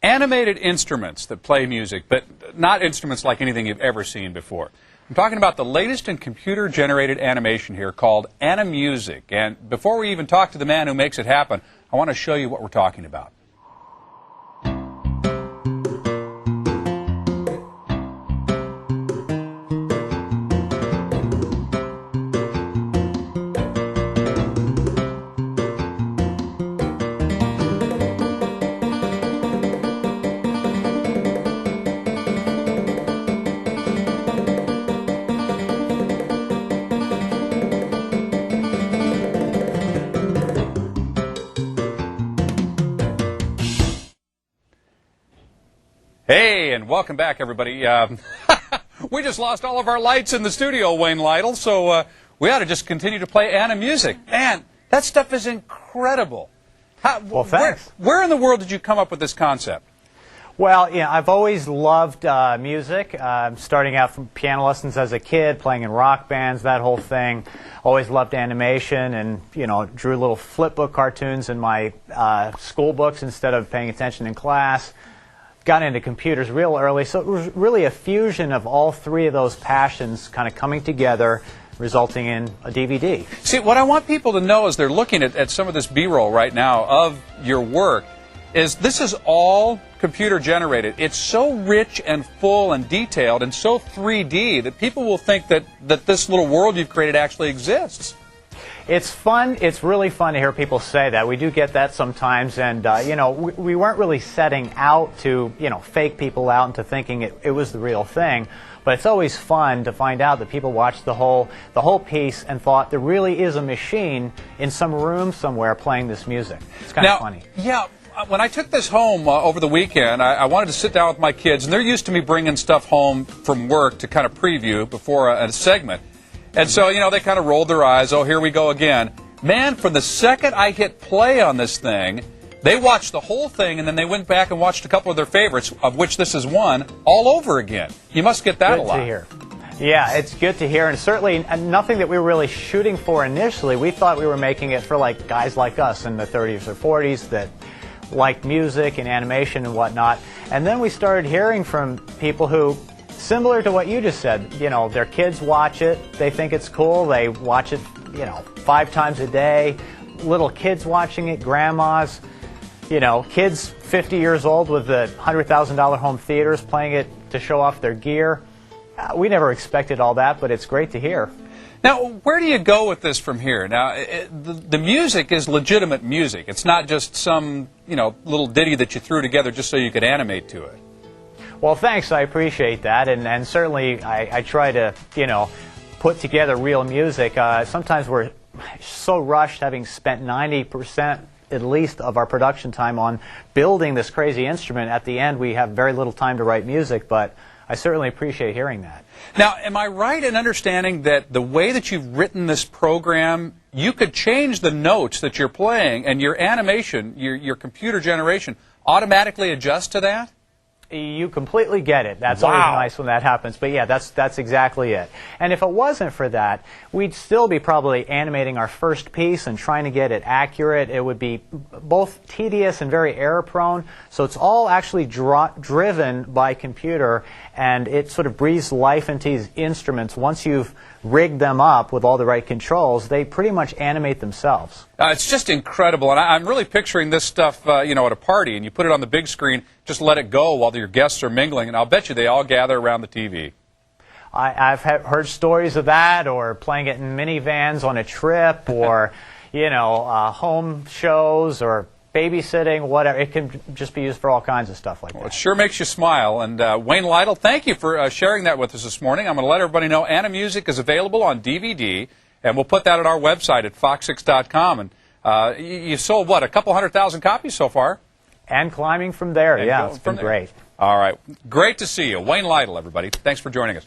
Animated instruments that play music, but not instruments like anything you've ever seen before. I'm talking about the latest in computer-generated animation here called Animusic. And before we even talk to the man who makes it happen, I want to show you what we're talking about. Hey, and welcome back, everybody. We just lost all of our lights in the studio, Wayne Lytle, so we ought to just continue to play Animusic. Man, that stuff is incredible. Well, thanks. Where in the world did you come up with this concept? Well, yeah, I've always loved music, starting out from piano lessons as a kid, playing in rock bands, that whole thing. Always loved animation and, drew little flipbook cartoons in my school books instead of paying attention in class. Got into computers real early, so it was really a fusion of all three of those passions kind of coming together, resulting in a DVD. See, what I want people to know as they're looking at some of this B-roll right now of your work is this is all computer generated. It's so rich and full and detailed and so 3D that people will think that this little world you've created actually exists. It's fun. It's really fun to hear people say that. We do get that sometimes, and we weren't really setting out to fake people out into thinking it was the real thing. But it's always fun to find out that people watched the whole piece and thought there really is a machine in some room somewhere playing this music. It's kind of funny. Yeah. When I took this home over the weekend, I wanted to sit down with my kids, and they're used to me bringing stuff home from work to kind of preview before a segment. And so, they kind of rolled their eyes. Oh, here we go again. Man, from the second I hit play on this thing, they watched the whole thing, and then they went back and watched a couple of their favorites, of which this is one, all over again. You must get that a lot. Good to hear. Yeah, it's good to hear, and certainly nothing that we were really shooting for initially. We thought we were making it for guys like us in the 30s or 40s that liked music and animation and whatnot. And then we started hearing from people who, similar to what you just said, their kids watch it, they think it's cool, they watch it, 5 times a day, little kids watching it, grandmas, kids 50 years old with the $100,000 home theaters playing it to show off their gear. We never expected all that, but it's great to hear. Now, where do you go with this from here? Now, the music is legitimate music. It's not just some, little ditty that you threw together just so you could animate to it. Well, thanks. I appreciate that, and certainly I try to, put together real music. Sometimes we're so rushed, having spent 90% at least of our production time on building this crazy instrument. At the end, we have very little time to write music, but I certainly appreciate hearing that. Now, am I right in understanding that the way that you've written this program, you could change the notes that you're playing, and your animation, your computer generation, automatically adjust to that? You completely get it. That's always nice when that happens. But yeah, that's exactly it. And if it wasn't for that, we'd still be probably animating our first piece and trying to get it accurate. It would be both tedious and very error-prone. So it's all actually driven by computer, and it sort of breathes life into these instruments. Once you've rigged them up with all the right controls, they pretty much animate themselves. It's just incredible, and I'm really picturing this stuff, at a party, and you put it on the big screen, just let it go while your guests are mingling, and I'll bet you they all gather around the TV. I've heard stories of that, or playing it in minivans on a trip, or, home shows, or babysitting, whatever. It can just be used for all kinds of stuff like that. Well, it sure makes you smile. And Wayne Lytle, thank you for sharing that with us this morning. I'm going to let everybody know Animusic is available on DVD, and we'll put that at our website at FOX6.com. And you sold, what, a couple 100,000 copies so far? And climbing from there. Yeah, it's been great. All right. Great to see you. Wayne Lytle, everybody. Thanks for joining us.